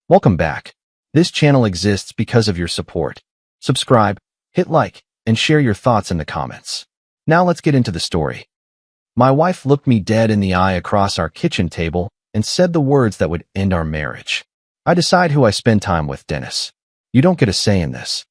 Welcome back. This channel exists because of your support. Subscribe, hit like, and share your thoughts in the comments. Now let's get into the story. My wife looked me dead in the eye across our kitchen table and said the words that would end our marriage. I decide who I spend time with, Dennis. You don't get a say in this.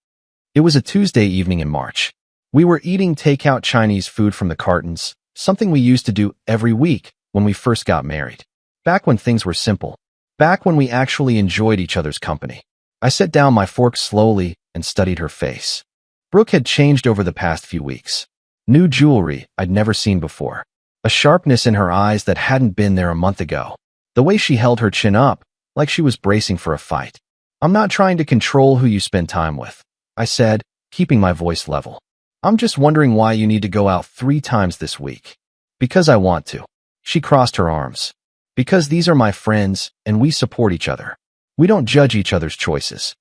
It was a Tuesday evening in March. We were eating takeout Chinese food from the cartons, something we used to do every week when we first got married. Back when things were simple. Back when we actually enjoyed each other's company. I set down my fork slowly and studied her face. Brooke had changed over the past few weeks. New jewelry I'd never seen before. A sharpness in her eyes that hadn't been there a month ago. The way she held her chin up, like she was bracing for a fight. I'm not trying to control who you spend time with, I said, keeping my voice level. I'm just wondering why you need to go out 3 times this week. Because I want to. She crossed her arms. Because these are my friends, and we support each other. We don't judge each other's choices.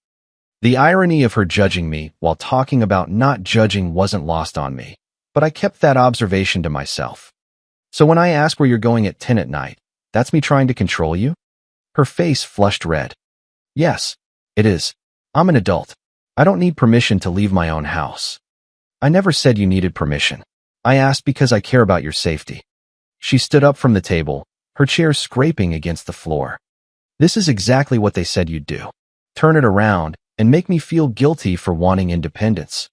The irony of her judging me while talking about not judging wasn't lost on me, but I kept that observation to myself. So when I ask where you're going at 10 at night, that's me trying to control you? Her face flushed red. Yes, it is. I'm an adult. I don't need permission to leave my own house. I never said you needed permission. I asked because I care about your safety. She stood up from the table, her chair scraping against the floor. This is exactly what they said you'd do. Turn it around and make me feel guilty for wanting independence.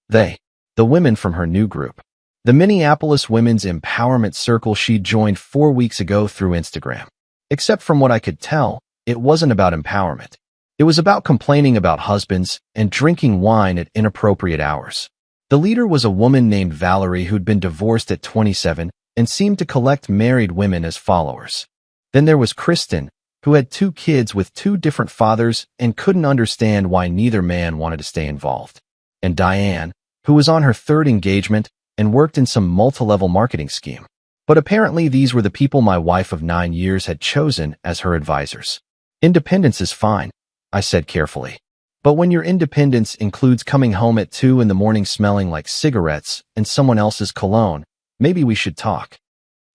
They, the women from her new group. The Minneapolis Women's Empowerment Circle she'd joined 4 weeks ago through Instagram. Except from what I could tell, it wasn't about empowerment. It was about complaining about husbands and drinking wine at inappropriate hours. The leader was a woman named Valerie who'd been divorced at 27 and seemed to collect married women as followers. Then there was Kristen, who had 2 kids with 2 different fathers and couldn't understand why neither man wanted to stay involved. And Diane, who was on her 3rd engagement and worked in some multi-level marketing scheme. But apparently these were the people my wife of 9 years had chosen as her advisors. Independence is fine, I said carefully. But when your independence includes coming home at 2 in the morning smelling like cigarettes and someone else's cologne, maybe we should talk.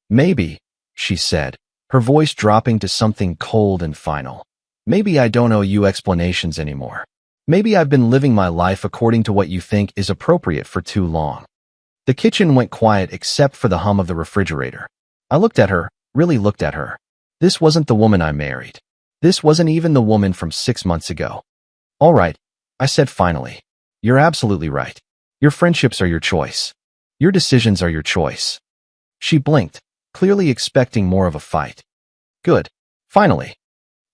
Maybe, she said, her voice dropping to something cold and final. Maybe I don't owe you explanations anymore. Maybe I've been living my life according to what you think is appropriate for too long. The kitchen went quiet except for the hum of the refrigerator. I looked at her, really looked at her. This wasn't the woman I married. This wasn't even the woman from 6 months ago. All right, I said finally. You're absolutely right. Your friendships are your choice. Your decisions are your choice. She blinked, clearly expecting more of a fight. Good. Finally.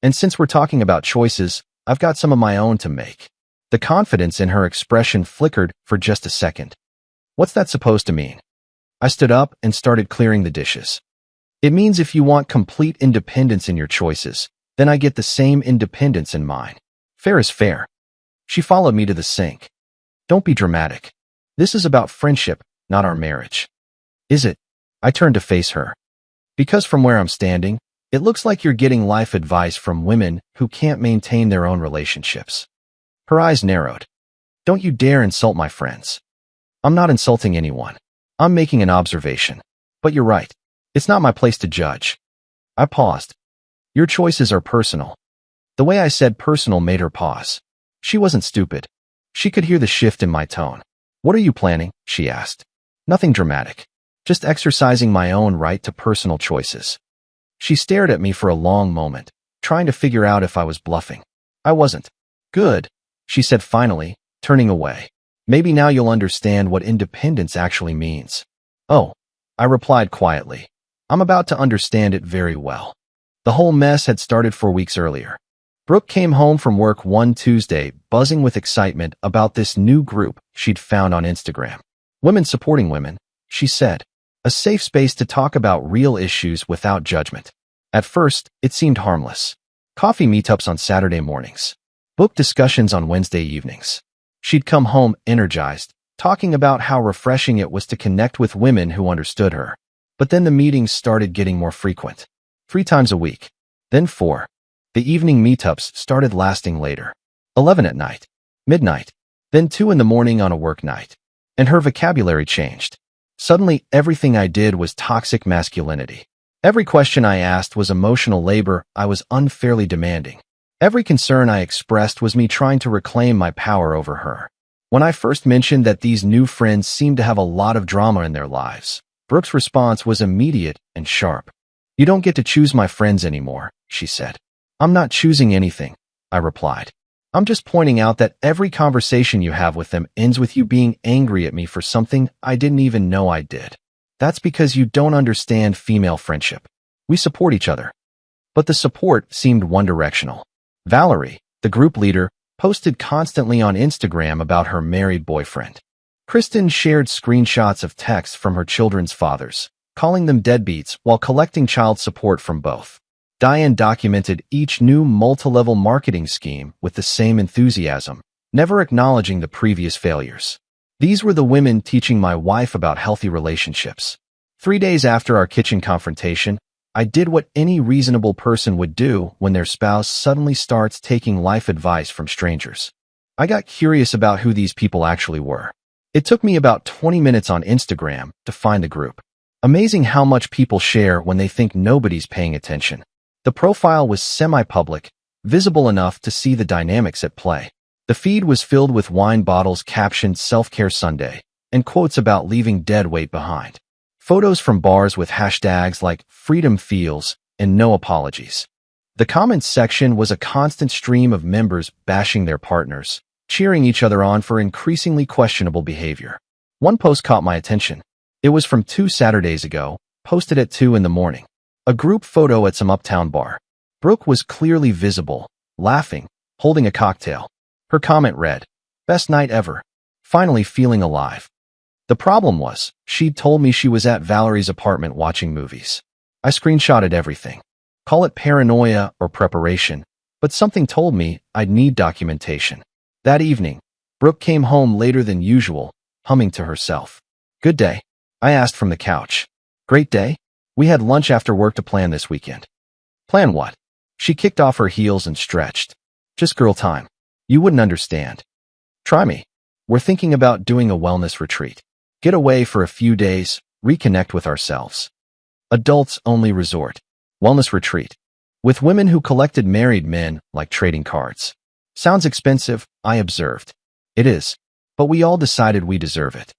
And since we're talking about choices, I've got some of my own to make. The confidence in her expression flickered for just a second. What's that supposed to mean? I stood up and started clearing the dishes. It means if you want complete independence in your choices, then I get the same independence in mine. Fair is fair. She followed me to the sink. Don't be dramatic. This is about friendship, not our marriage. Is it? I turned to face her. Because from where I'm standing, it looks like you're getting life advice from women who can't maintain their own relationships. Her eyes narrowed. Don't you dare insult my friends. I'm not insulting anyone. I'm making an observation. But you're right. It's not my place to judge. I paused. Your choices are personal. The way I said personal made her pause. She wasn't stupid. She could hear the shift in my tone. What are you planning? She asked. Nothing dramatic. Just exercising my own right to personal choices. She stared at me for a long moment, trying to figure out if I was bluffing. I wasn't. Good, she said finally, turning away. Maybe now you'll understand what independence actually means. Oh, I replied quietly. I'm about to understand it very well. The whole mess had started 4 weeks earlier. Brooke came home from work one Tuesday, buzzing with excitement about this new group she'd found on Instagram. Women supporting women, she said. A safe space to talk about real issues without judgment. At first, it seemed harmless. Coffee meetups on Saturday mornings. Book discussions on Wednesday evenings. She'd come home energized, talking about how refreshing it was to connect with women who understood her. But then the meetings started getting more frequent. 3 times a week. Then 4. The evening meetups started lasting later. 11 at night. Midnight. Then 2 in the morning on a work night. And her vocabulary changed. Suddenly, everything I did was toxic masculinity. Every question I asked was emotional labor I was unfairly demanding. Every concern I expressed was me trying to reclaim my power over her. When I first mentioned that these new friends seemed to have a lot of drama in their lives, Brooke's response was immediate and sharp. "You don't get to choose my friends anymore," she said. "I'm not choosing anything," I replied. "I'm just pointing out that every conversation you have with them ends with you being angry at me for something I didn't even know I did. That's because you don't understand female friendship. We support each other." But the support seemed one-directional. Valerie, the group leader, posted constantly on Instagram about her married boyfriend. Kristen shared screenshots of texts from her children's fathers, calling them deadbeats while collecting child support from both. Diane documented each new multi-level marketing scheme with the same enthusiasm, never acknowledging the previous failures. These were the women teaching my wife about healthy relationships. 3 days after our kitchen confrontation, I did what any reasonable person would do when their spouse suddenly starts taking life advice from strangers. I got curious about who these people actually were. It took me about 20 minutes on Instagram to find the group. Amazing how much people share when they think nobody's paying attention. The profile was semi-public, visible enough to see the dynamics at play. The feed was filled with wine bottles captioned "Self-Care Sunday" and quotes about leaving dead weight behind. Photos from bars with hashtags like "Freedom Feels" and "No Apologies." The comments section was a constant stream of members bashing their partners, cheering each other on for increasingly questionable behavior. One post caught my attention. It was from 2 Saturdays ago, posted at 2 in the morning. A group photo at some uptown bar. Brooke was clearly visible, laughing, holding a cocktail. Her comment read, "Best night ever. Finally feeling alive." The problem was, she'd told me she was at Valerie's apartment watching movies. I screenshotted everything. Call it paranoia or preparation, but something told me I'd need documentation. That evening, Brooke came home later than usual, humming to herself. "Good day?" I asked from the couch. "Great day? We had lunch after work to plan this weekend." "Plan what?" She kicked off her heels and stretched. "Just girl time. You wouldn't understand." "Try me. We're thinking about doing a wellness retreat. Get away for a few days, reconnect with ourselves. Adults-only resort. Wellness retreat. With women who collected married men like trading cards. Sounds expensive, I observed. It is. But we all decided we deserve it."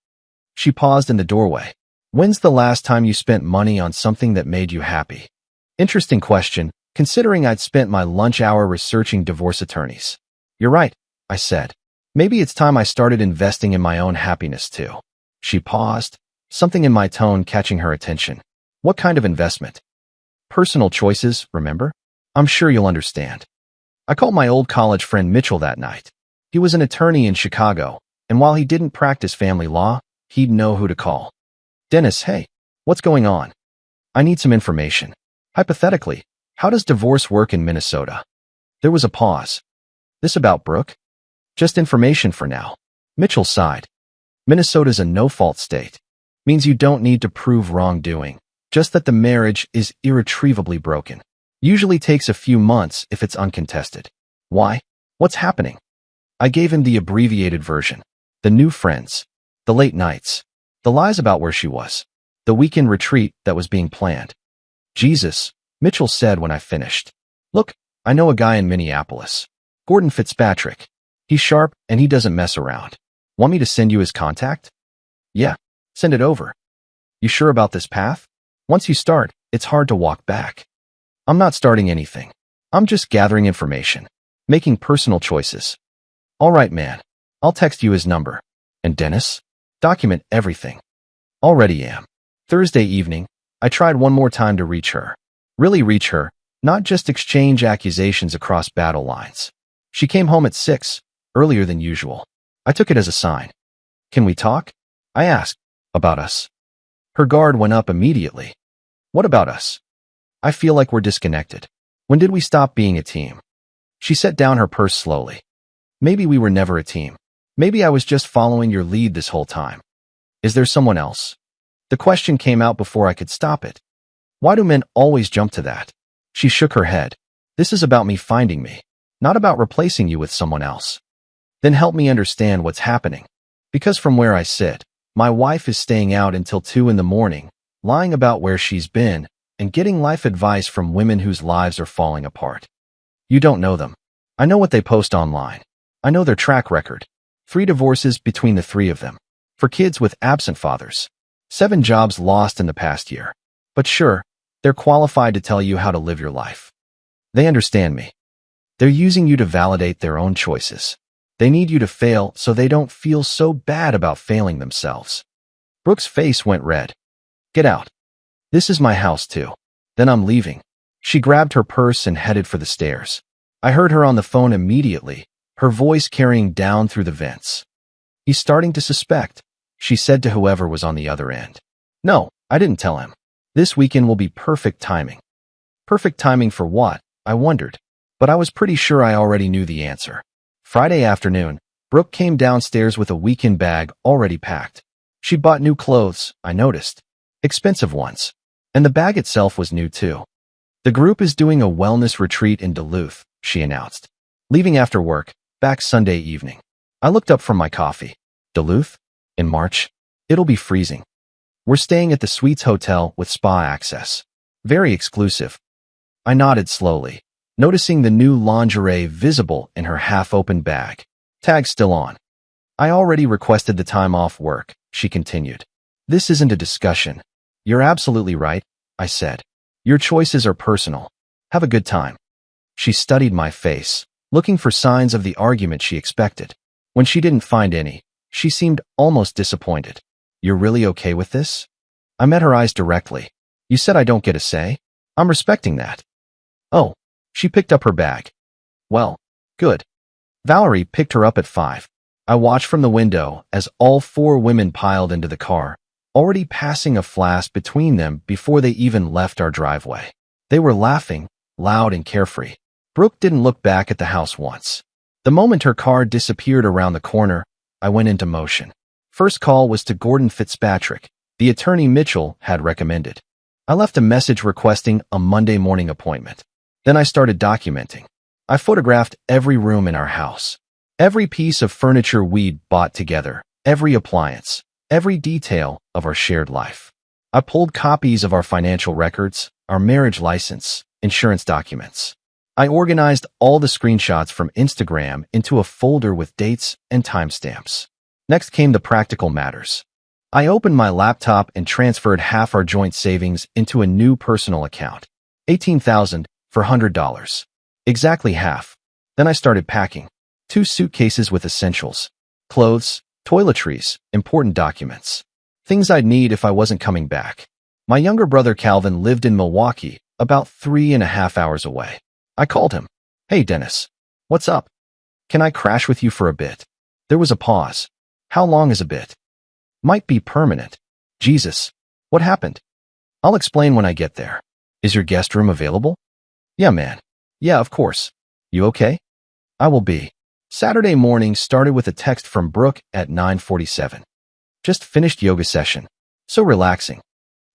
She paused in the doorway. "When's the last time you spent money on something that made you happy?" Interesting question, considering I'd spent my lunch hour researching divorce attorneys. "You're right," I said. "Maybe it's time I started investing in my own happiness too." She paused, something in my tone catching her attention. "What kind of investment?" "Personal choices, remember? I'm sure you'll understand." I called my old college friend Mitchell that night. He was an attorney in Chicago, and while he didn't practice family law, he'd know who to call. "Dennis, hey, what's going on? I need some information. Hypothetically, how does divorce work in Minnesota?" There was a pause. "This about Brooke?" "Just information for now." Mitchell sighed. "Minnesota's a no-fault state. Means you don't need to prove wrongdoing, just that the marriage is irretrievably broken. Usually takes a few months if it's uncontested." "Why? What's happening?" I gave him the abbreviated version. The new friends. The late nights. The lies about where she was. The weekend retreat that was being planned. "Jesus," Mitchell said when I finished. "Look, I know a guy in Minneapolis. Gordon Fitzpatrick. He's sharp and he doesn't mess around. Want me to send you his contact?" "Yeah, send it over." "You sure about this path? Once you start, it's hard to walk back." "I'm not starting anything. I'm just gathering information. Making personal choices." "All right, man. I'll text you his number." "And Dennis? Document everything." "Already am." Thursday evening, I tried one more time to reach her. Really reach her, not just exchange accusations across battle lines. She came home at 6, earlier than usual. I took it as a sign. "Can we talk?" I asked. "About us?" Her guard went up immediately. "What about us?" "I feel like we're disconnected. When did we stop being a team?" She set down her purse slowly. "Maybe we were never a team. Maybe I was just following your lead this whole time. Is there someone else?" The question came out before I could stop it. Why do men always jump to that? She shook her head. "This is about me finding me, not about replacing you with someone else." "Then help me understand what's happening. Because from where I sit, my wife is staying out until 2 in the morning, lying about where she's been, and getting life advice from women whose lives are falling apart. You don't know them. I know what they post online. I know their track record. 3 divorces between the 3 of them. For kids with absent fathers. 7 jobs lost in the past year. But sure, they're qualified to tell you how to live your life. They understand me. They're using you to validate their own choices. They need you to fail so they don't feel so bad about failing themselves. Brooke's face went red. Get out. This is my house too. Then I'm leaving. She grabbed her purse and headed for the stairs. I heard her on the phone immediately, her voice carrying down through the vents. He's starting to suspect, she said to whoever was on the other end. No, I didn't tell him. This weekend will be perfect timing. Perfect timing for what? I wondered. But I was pretty sure I already knew the answer. Friday afternoon, Brooke came downstairs with a weekend bag already packed. She'd bought new clothes, I noticed. Expensive ones. And the bag itself was new too. The group is doing a wellness retreat in Duluth, she announced. Leaving after work, back Sunday evening. I looked up from my coffee. Duluth? In March? It'll be freezing. We're staying at the Suites Hotel with spa access. Very exclusive. I nodded slowly, noticing the new lingerie visible in her half-open bag. Tag still on. I already requested the time off work, she continued. This isn't a discussion. You're absolutely right, I said. Your choices are personal. Have a good time. She studied my face, looking for signs of the argument she expected. When she didn't find any, she seemed almost disappointed. You're really okay with this? I met her eyes directly. You said I don't get a say? I'm respecting that. Oh, she picked up her bag. Well, good. Valerie picked her up at 5. I watched from the window as all 4 women piled into the car, already passing a flask between them before they even left our driveway. They were laughing, loud and carefree. Brooke didn't look back at the house once. The moment her car disappeared around the corner, I went into motion. First call was to Gordon Fitzpatrick, the attorney Mitchell had recommended. I left a message requesting a Monday morning appointment. Then I started documenting. I photographed every room in our house, every piece of furniture we'd bought together, every appliance, every detail of our shared life. I pulled copies of our financial records, our marriage license, insurance documents. I organized all the screenshots from Instagram into a folder with dates and timestamps. Next came the practical matters. I opened my laptop and transferred half our joint savings into a new personal account. $18,000 for $100. Exactly half. Then I started packing. 2 suitcases with essentials. Clothes, toiletries, important documents. Things I'd need if I wasn't coming back. My younger brother Calvin lived in Milwaukee, about 3.5 hours away. I called him. Hey, Dennis. What's up? Can I crash with you for a bit? There was a pause. How long is a bit? Might be permanent. Jesus. What happened? I'll explain when I get there. Is your guest room available? Yeah, man. Yeah, of course. You okay? I will be. Saturday morning started with a text from Brooke at 9:47. Just finished yoga session. So relaxing.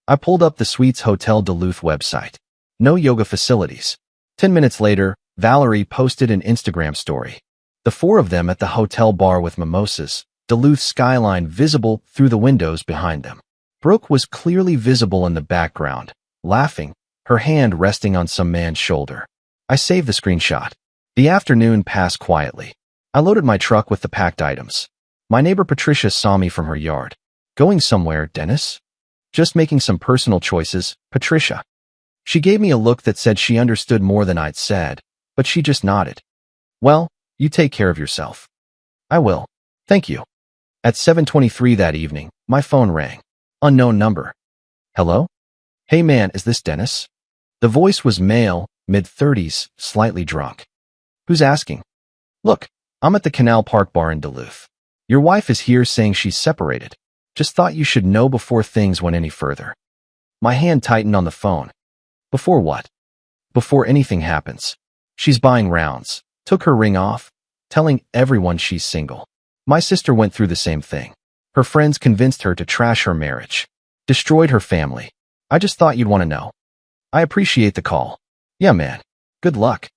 I pulled up the Suites Hotel Duluth website. No yoga facilities. 10 minutes later, Valerie posted an Instagram story. The 4 of them at the hotel bar with mimosas, Duluth skyline visible through the windows behind them. Brooke was clearly visible in the background, laughing, her hand resting on some man's shoulder. I saved the screenshot. The afternoon passed quietly. I loaded my truck with the packed items. My neighbor Patricia saw me from her yard. Going somewhere, Dennis? Just making some personal choices, Patricia. She gave me a look that said she understood more than I'd said, but she just nodded. Well, you take care of yourself. I will. Thank you. At 7:23 that evening, my phone rang. Unknown number. Hello? Hey man, is this Dennis? The voice was male, mid-30s, slightly drunk. Who's asking? Look, I'm at the Canal Park bar in Duluth. Your wife is here saying she's separated. Just thought you should know before things went any further. My hand tightened on the phone. Before what? Before anything happens. She's buying rounds. Took her ring off, telling everyone she's single. My sister went through the same thing. Her friends convinced her to trash her marriage. Destroyed her family. I just thought you'd want to know. I appreciate the call. Yeah, man. Good luck.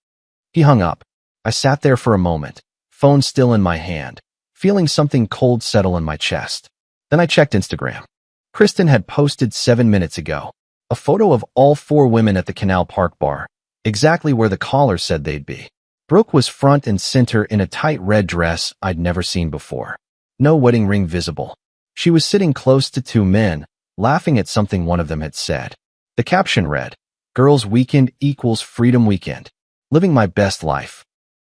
He hung up. I sat there for a moment, phone still in my hand, feeling something cold settle in my chest. Then I checked Instagram. Kristen had posted 7 minutes ago a photo of all 4 women at the Canal Park bar, exactly where the caller said they'd be. Brooke was front and center in a tight red dress I'd never seen before. No wedding ring visible. She was sitting close to two men, laughing at something one of them had said. The caption read, "Girls' weekend equals freedom weekend. Living my best life."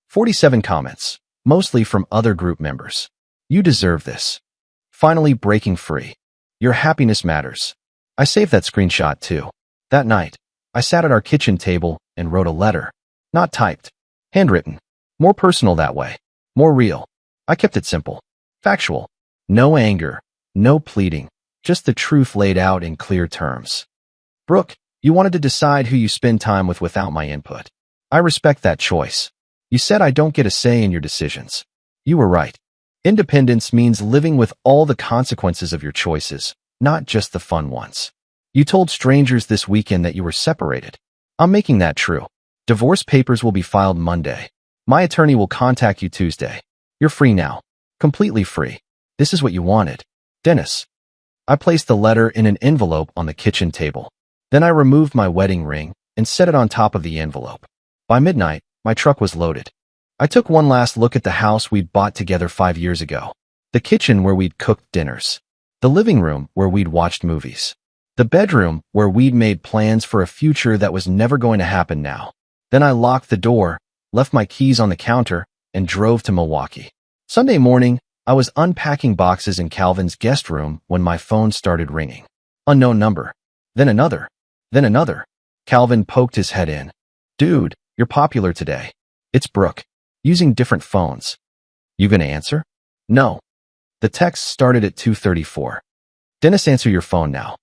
47 comments, mostly from other group members. "You deserve this. Finally breaking free. Your happiness matters." I saved that screenshot too. That night, I sat at our kitchen table and wrote a letter. Not typed. Handwritten. More personal that way. More real. I kept it simple. Factual. No anger. No pleading. Just the truth laid out in clear terms. "Brooke, you wanted to decide who you spend time with without my input. I respect that choice. You said I don't get a say in your decisions. You were right. Independence means living with all the consequences of your choices, not just the fun ones. You told strangers this weekend that you were separated. I'm making that true. Divorce papers will be filed Monday. My attorney will contact you Tuesday. You're free now. Completely free. This is what you wanted. Dennis." I placed the letter in an envelope on the kitchen table. Then I removed my wedding ring and set it on top of the envelope. By midnight, my truck was loaded. I took one last look at the house we'd bought together 5 years ago. The kitchen where we'd cooked dinners. The living room where we'd watched movies. The bedroom where we'd made plans for a future that was never going to happen now. Then I locked the door, left my keys on the counter, and drove to Milwaukee. Sunday morning, I was unpacking boxes in Calvin's guest room when my phone started ringing. Unknown number. Then another. Then another. Calvin poked his head in. "Dude, you're popular today. It's Brooke. Using different phones. You gonna answer?" "No." The text started at 2:34. "Dennis, answer your phone now."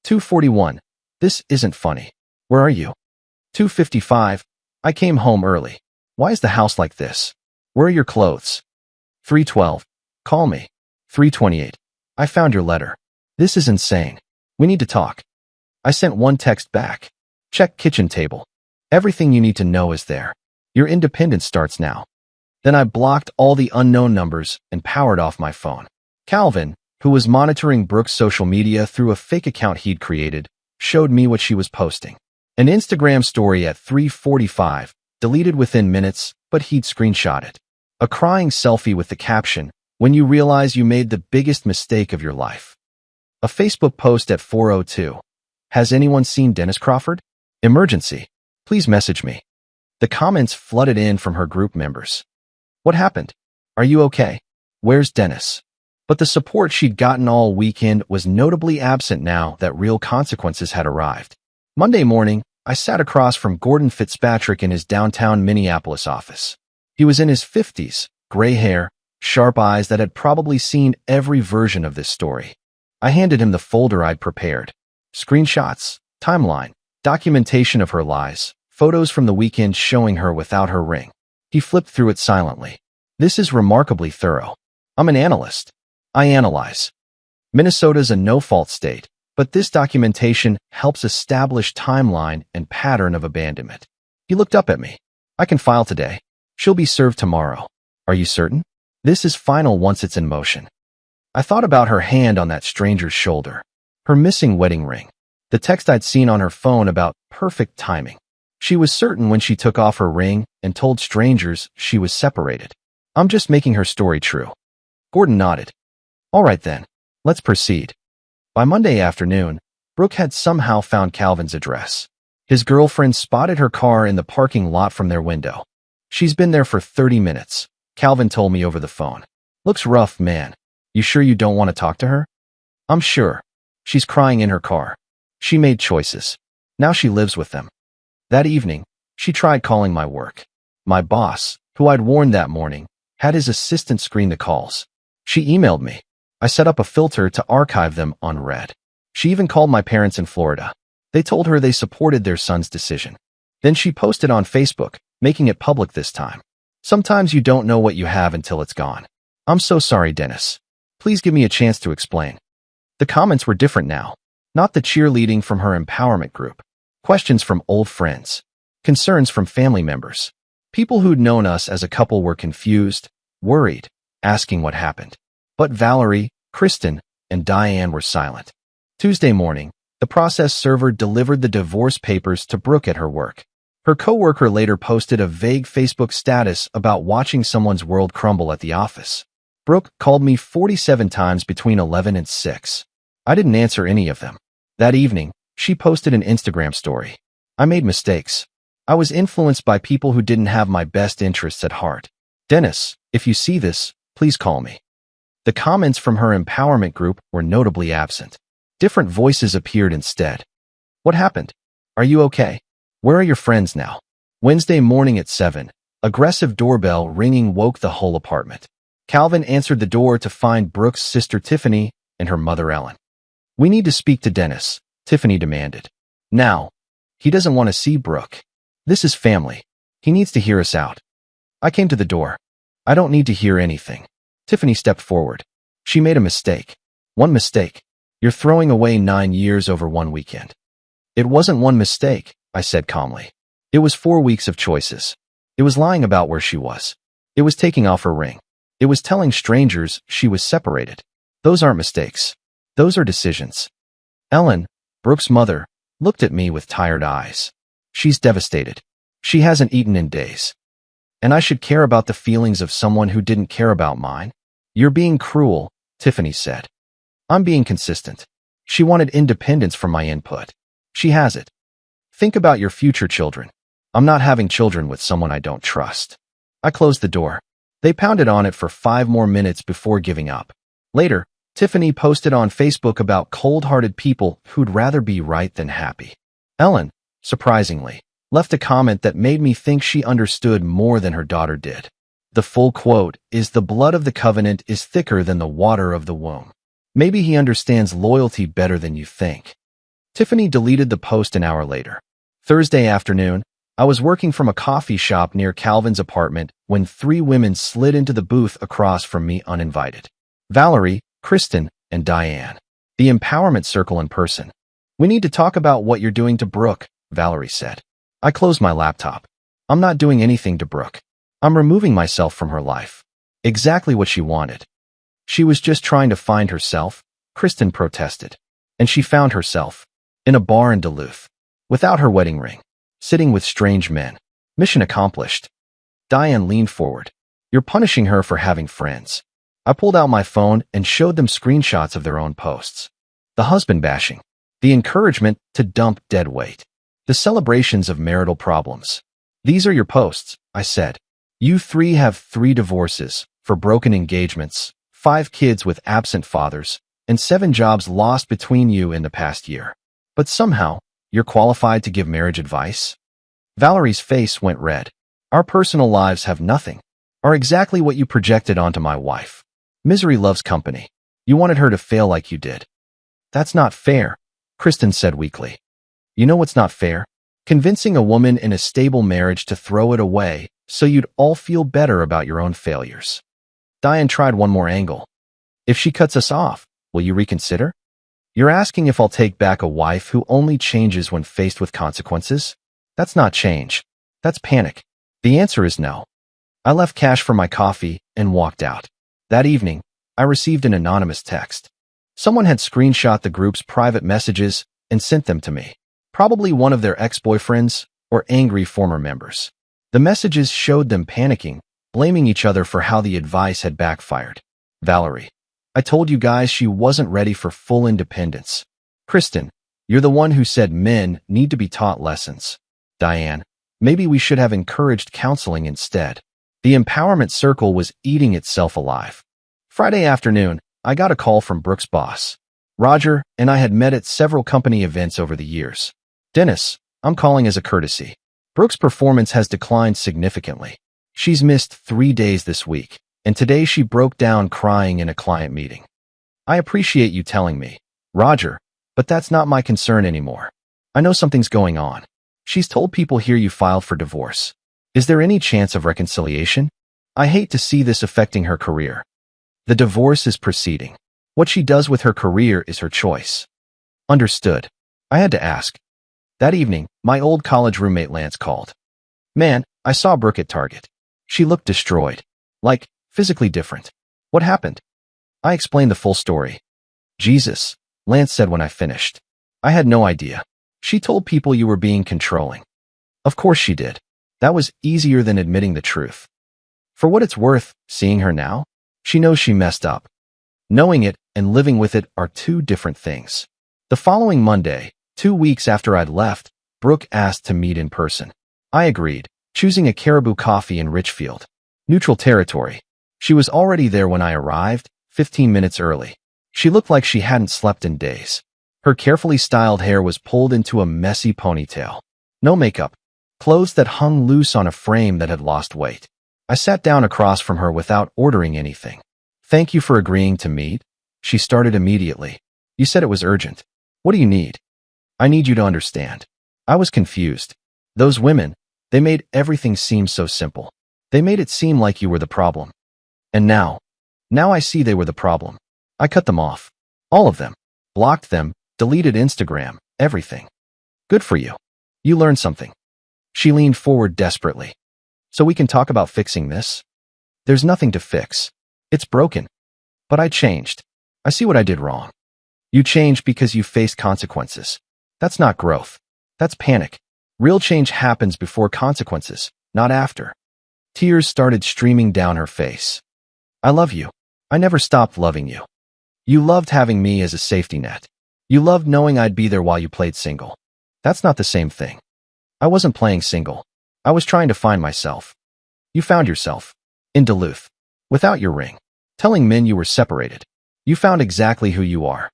2:41. "This isn't funny. Where are you?" 2:55. "I came home early. Why is the house like this? Where are your clothes?" 3:12. "Call me." 3:28. "I found your letter. This is insane. We need to talk." I sent one text back. "Check kitchen table. Everything you need to know is there. Your independence starts now." Then I blocked all the unknown numbers and powered off my phone. Calvin, who was monitoring Brooke's social media through a fake account he'd created, showed me what she was posting. An Instagram story at 3:45, deleted within minutes, but he'd screenshot it. A crying selfie with the caption, "When you realize you made the biggest mistake of your life." A Facebook post at 4:02. "Has anyone seen Dennis Crawford? Emergency. Please message me." The comments flooded in from her group members. "What happened? Are you okay? Where's Dennis?" But the support she'd gotten all weekend was notably absent now that real consequences had arrived. Monday morning, I sat across from Gordon Fitzpatrick in his downtown Minneapolis office. He was in his 50s, gray hair, sharp eyes that had probably seen every version of this story. I handed him the folder I'd prepared. Screenshots, timeline, documentation of her lies, photos from the weekend showing her without her ring. He flipped through it silently. "This is remarkably thorough. I'm an analyst. I analyze. Minnesota's a no-fault state, but this documentation helps establish timeline and pattern of abandonment." He looked up at me. "I can file today. She'll be served tomorrow. Are you certain? This is final once it's in motion." I thought about her hand on that stranger's shoulder. Her missing wedding ring. The text I'd seen on her phone about perfect timing. She was certain when she took off her ring and told strangers she was separated. I'm just making her story true. Gordon nodded. "All right then, let's proceed." By Monday afternoon, Brooke had somehow found Calvin's address. His girlfriend spotted her car in the parking lot from their window. "She's been there for 30 minutes, Calvin told me over the phone. "Looks rough, man. You sure you don't want to talk to her?" "I'm sure. She's crying in her car. She made choices. Now she lives with them." That evening, she tried calling my work. My boss, who I'd warned that morning, had his assistant screen the calls. She emailed me. I set up a filter to archive them on Red. She even called my parents in Florida. They told her they supported their son's decision. Then she posted on Facebook, making it public this time. "Sometimes you don't know what you have until it's gone. I'm so sorry, Dennis. Please give me a chance to explain." The comments were different now. Not the cheerleading from her empowerment group. Questions from old friends. Concerns from family members. People who'd known us as a couple were confused, worried, asking what happened. But Valerie, Kristen, and Diane were silent. Tuesday morning, the process server delivered the divorce papers to Brooke at her work. Her coworker later posted a vague Facebook status about watching someone's world crumble at the office. Brooke called me 47 times between 11 and 6. I didn't answer any of them. That evening, she posted an Instagram story. I made mistakes. I was influenced by people who didn't have my best interests at heart. Dennis, if you see this, please call me. The comments from her empowerment group were notably absent. Different voices appeared instead. What happened? Are you okay? Where are your friends now? Wednesday morning at 7, aggressive doorbell ringing woke the whole apartment. Calvin answered the door to find Brooke's sister Tiffany and her mother Ellen. We need to speak to Dennis, Tiffany demanded. Now. He doesn't want to see Brooke. This is family. He needs to hear us out. I came to the door. I don't need to hear anything. Tiffany stepped forward. She made a mistake. One mistake. You're throwing away 9 years over one weekend. It wasn't one mistake, I said calmly. It was 4 weeks of choices. It was lying about where she was. It was taking off her ring. It was telling strangers she was separated. Those aren't mistakes. Those are decisions. Ellen, Brooke's mother, looked at me with tired eyes. She's devastated. She hasn't eaten in days. And I should care about the feelings of someone who didn't care about mine? You're being cruel, Tiffany said. I'm being consistent. She wanted independence from my input. She has it. Think about your future children. I'm not having children with someone I don't trust. I closed the door. They pounded on it for 5 more minutes before giving up. Later, Tiffany posted on Facebook about cold-hearted people who'd rather be right than happy. Ellen, surprisingly, left a comment that made me think she understood more than her daughter did. The full quote is, "The blood of the covenant is thicker than the water of the womb." Maybe he understands loyalty better than you think. Tiffany deleted the post an hour later. Thursday afternoon, I was working from a coffee shop near Calvin's apartment when 3 women slid into the booth across from me uninvited. Valerie, Kristen, and Diane. The empowerment circle in person. We need to talk about what you're doing to Brooke, Valerie said. I closed my laptop. I'm not doing anything to Brooke. I'm removing myself from her life. Exactly what she wanted. She was just trying to find herself, Kristen protested. And she found herself. In a bar in Duluth. Without her wedding ring. Sitting with strange men. Mission accomplished. Diane leaned forward. You're punishing her for having friends. I pulled out my phone and showed them screenshots of their own posts. The husband bashing. The encouragement to dump dead weight. The celebrations of marital problems. These are your posts, I said. You 3 have 3 divorces, for broken engagements, 5 kids with absent fathers, and 7 jobs lost between you in the past year. But somehow, you're qualified to give marriage advice? Valerie's face went red. Our personal lives have nothing. Are exactly what you projected onto my wife. Misery loves company. You wanted her to fail like you did. That's not fair, Kristen said weakly. You know what's not fair? Convincing a woman in a stable marriage to throw it away so you'd all feel better about your own failures. Diane tried one more angle. If she cuts us off, will you reconsider? You're asking if I'll take back a wife who only changes when faced with consequences? That's not change. That's panic. The answer is no. I left cash for my coffee and walked out. That evening, I received an anonymous text. Someone had screenshot the group's private messages and sent them to me. Probably one of their ex-boyfriends or angry former members. The messages showed them panicking, blaming each other for how the advice had backfired. Valerie. I told you guys she wasn't ready for full independence. Kristen, you're the one who said men need to be taught lessons. Diane, maybe we should have encouraged counseling instead. The empowerment circle was eating itself alive. Friday afternoon, I got a call from Brooke's boss. Roger and I had met at several company events over the years. Dennis, I'm calling as a courtesy. Brooke's performance has declined significantly. She's missed 3 days this week. And today she broke down crying in a client meeting. I appreciate you telling me, Roger, but that's not my concern anymore. I know something's going on. She's told people here you filed for divorce. Is there any chance of reconciliation? I hate to see this affecting her career. The divorce is proceeding. What she does with her career is her choice. Understood. I had to ask. That evening, my old college roommate Lance called. Man, I saw Brooke at Target. She looked destroyed. Like, physically different. What happened? I explained the full story. Jesus, Lance said when I finished. I had no idea. She told people you were being controlling. Of course she did. That was easier than admitting the truth. For what it's worth, seeing her now, she knows she messed up. Knowing it and living with it are two different things. The following Monday, 2 weeks after I'd left, Brooke asked to meet in person. I agreed, choosing a Caribou Coffee in Richfield. Neutral territory. She was already there when I arrived, 15 minutes early. She looked like she hadn't slept in days. Her carefully styled hair was pulled into a messy ponytail. No makeup. Clothes that hung loose on a frame that had lost weight. I sat down across from her without ordering anything. Thank you for agreeing to meet. She started immediately. You said it was urgent. What do you need? I need you to understand. I was confused. Those women, they made everything seem so simple. They made it seem like you were the problem. And now I see they were the problem. I cut them off. All of them. Blocked them, deleted Instagram, everything. Good for you. You learned something. She leaned forward desperately. So we can talk about fixing this? There's nothing to fix. It's broken. But I changed. I see what I did wrong. You changed because you faced consequences. That's not growth. That's panic. Real change happens before consequences, not after. Tears started streaming down her face. I love you. I never stopped loving you. You loved having me as a safety net. You loved knowing I'd be there while you played single. That's not the same thing. I wasn't playing single. I was trying to find myself. You found yourself. In Duluth. Without your ring. Telling men you were separated. You found exactly who you are.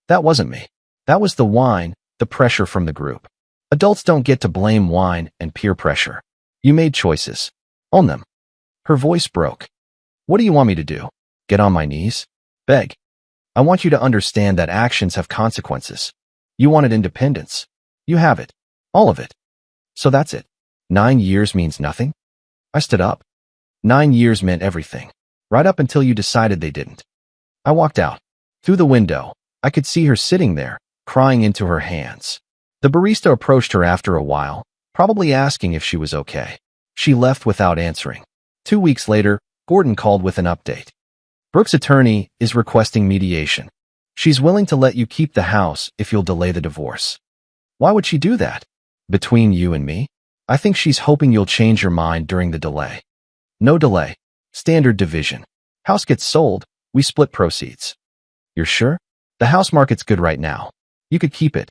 That wasn't me. That was the wine, the pressure from the group. Adults don't get to blame wine and peer pressure. You made choices. Own them. Her voice broke. What do you want me to do? Get on my knees? Beg. I want you to understand that actions have consequences. You wanted independence. You have it. All of it. So that's it. 9 years means nothing? I stood up. 9 years meant everything. Right up until you decided they didn't. I walked out. Through the window, I could see her sitting there, crying into her hands. The barista approached her after a while, probably asking if she was okay. She left without answering. 2 weeks later, Gordon called with an update. Brooke's attorney is requesting mediation. She's willing to let you keep the house if you'll delay the divorce. Why would she do that? Between you and me? I think she's hoping you'll change your mind during the delay. No delay. Standard division. House gets sold, we split proceeds. You're sure? The house market's good right now. You could keep it.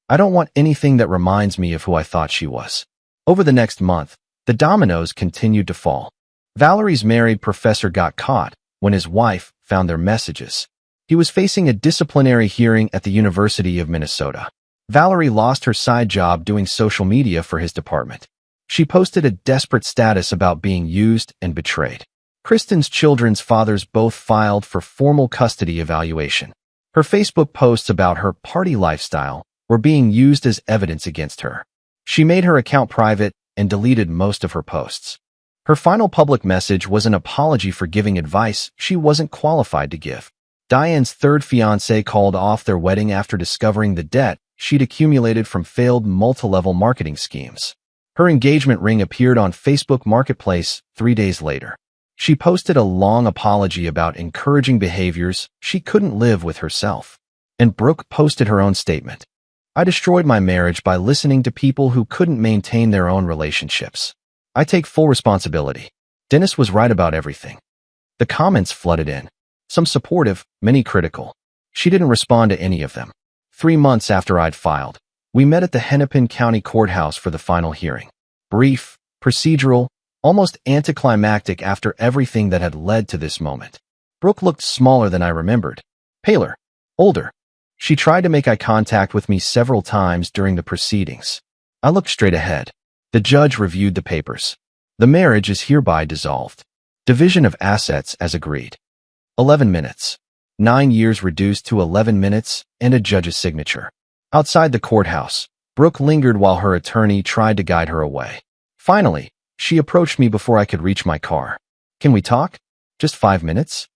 I don't want anything that reminds me of who I thought she was. Over the next month, the dominoes continued to fall. Valerie's married professor got caught when his wife found their messages. He was facing a disciplinary hearing at the University of Minnesota. Valerie lost her side job doing social media for his department. She posted a desperate status about being used and betrayed. Kristen's children's fathers both filed for formal custody evaluation. Her Facebook posts about her party lifestyle were being used as evidence against her. She made her account private and deleted most of her posts. Her final public message was an apology for giving advice she wasn't qualified to give. Diane's third fiancé called off their wedding after discovering the debt she'd accumulated from failed multi-level marketing schemes. Her engagement ring appeared on Facebook Marketplace 3 days later. She posted a long apology about encouraging behaviors she couldn't live with herself. And Brooke posted her own statement. I destroyed my marriage by listening to people who couldn't maintain their own relationships. I take full responsibility. Dennis was right about everything. The comments flooded in. Some supportive, many critical. She didn't respond to any of them. 3 months after I'd filed, we met at the Hennepin County Courthouse for the final hearing. Brief, procedural, almost anticlimactic after everything that had led to this moment. Brooke looked smaller than I remembered. Paler. Older. She tried to make eye contact with me several times during the proceedings. I looked straight ahead. The judge reviewed the papers. The marriage is hereby dissolved. Division of assets as agreed. 11 minutes. 9 years reduced to 11 minutes and a judge's signature. Outside the courthouse, Brooke lingered while her attorney tried to guide her away. Finally, she approached me before I could reach my car. Can we talk? Just 5 minutes?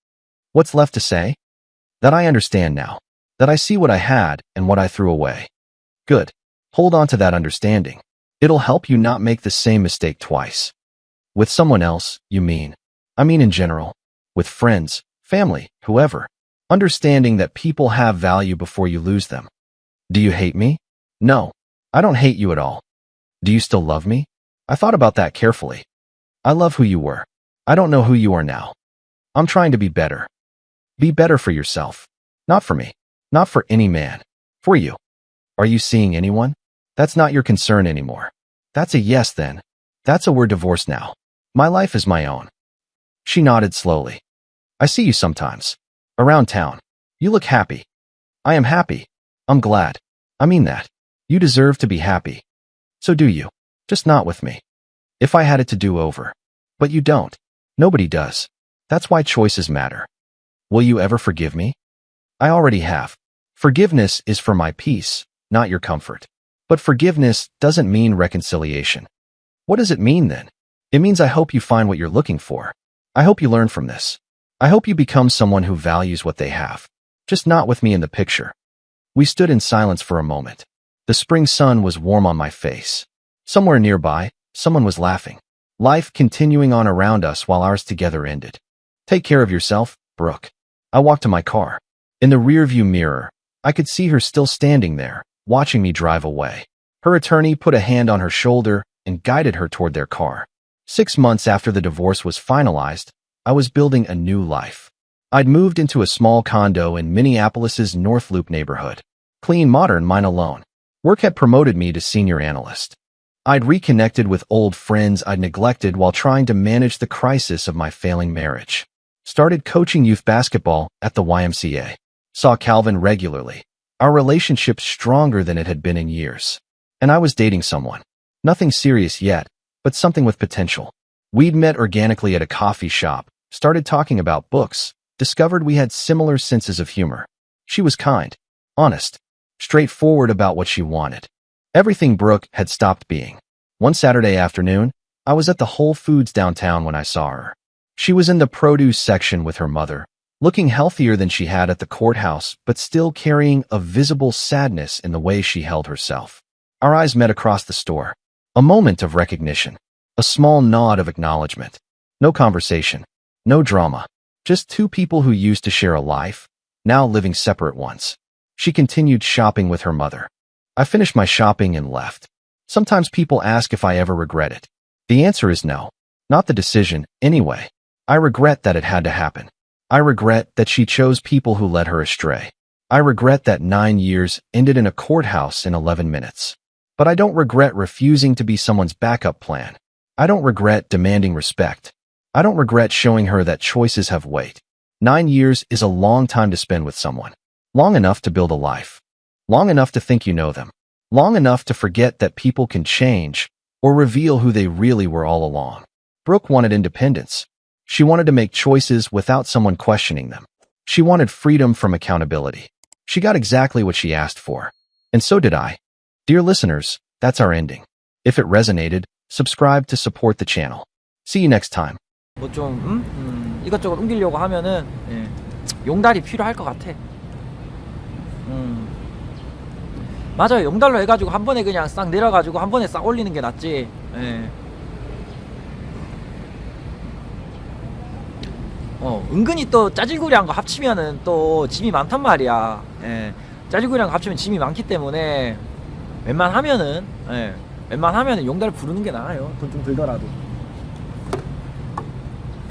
What's left to say? That I understand now. That I see what I had and what I threw away. Good. Hold on to that understanding. It'll help you not make the same mistake twice. With someone else, you mean. I mean in general. With friends, family, whoever. Understanding that people have value before you lose them. Do you hate me? No. I don't hate you at all. Do you still love me? I thought about that carefully. I love who you were. I don't know who you are now. I'm trying to be better. Be better for yourself. Not for me. Not for any man. For you. Are you seeing anyone? That's not your concern anymore. That's a yes then. That's a we're divorced now. My life is my own. She nodded slowly. I see you sometimes. Around town. You look happy. I am happy. I'm glad. I mean that. You deserve to be happy. So do you. Just not with me. If I had it to do over. But you don't. Nobody does. That's why choices matter. Will you ever forgive me? I already have. Forgiveness is for my peace, not your comfort. But forgiveness doesn't mean reconciliation. What does it mean then? It means I hope you find what you're looking for. I hope you learn from this. I hope you become someone who values what they have. Just not with me in the picture. We stood in silence for a moment. The spring sun was warm on my face. Somewhere nearby, someone was laughing. Life continuing on around us while ours together ended. Take care of yourself, Brooke. I walked to my car. In the rearview mirror, I could see her still standing there, watching me drive away. Her attorney put a hand on her shoulder and guided her toward their car. 6 months after the divorce was finalized, I was building a new life. I'd moved into a small condo in Minneapolis's North Loop neighborhood. Clean, modern, mine alone. Work had promoted me to senior analyst. I'd reconnected with old friends I'd neglected while trying to manage the crisis of my failing marriage. Started coaching youth basketball at the YMCA. Saw Calvin regularly. Our relationship stronger than it had been in years. And I was dating someone. Nothing serious yet, but something with potential. We'd met organically at a coffee shop, started talking about books, discovered we had similar senses of humor. She was kind, honest, straightforward about what she wanted. Everything Brooke had stopped being. One Saturday afternoon, I was at the Whole Foods downtown when I saw her. She was in the produce section with her mother, looking healthier than she had at the courthouse, but still carrying a visible sadness in the way she held herself. Our eyes met across the store. A moment of recognition. A small nod of acknowledgement. No conversation. No drama. Just two people who used to share a life, now living separate ones. She continued shopping with her mother. I finished my shopping and left. Sometimes people ask if I ever regret it. The answer is no. Not the decision, anyway. I regret that it had to happen. I regret that she chose people who led her astray. I regret that 9 years ended in a courthouse in 11 minutes. But I don't regret refusing to be someone's backup plan. I don't regret demanding respect. I don't regret showing her that choices have weight. 9 years is a long time to spend with someone. Long enough to build a life. Long enough to think you know them. Long enough to forget that people can change or reveal who they really were all along. Brooke wanted independence. She wanted to make choices without someone questioning them. She wanted freedom from accountability. She got exactly what she asked for. And so did I. Dear listeners, that's our ending. If it resonated, subscribe to support the channel. See you next time. 뭐 좀 이것저것 옮기려고 하면은 용달이 필요할 것 같아. 맞아요. 용달로 해가지고 한 번에 그냥 싹 내려가지고 한 번에 싹 올리는 게 낫지. 은근히 또 짜질구리한 거 합치면은 또 짐이 많단 말이야. 짜질구리한 거 합치면 짐이 많기 때문에 웬만하면은 용달 부르는 게 나아요. 돈 좀 들더라도.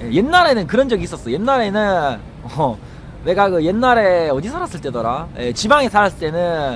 옛날에는 그런 적이 있었어. 옛날에는 내가 그 옛날에 어디 살았을 때더라. 지방에 살았을 때는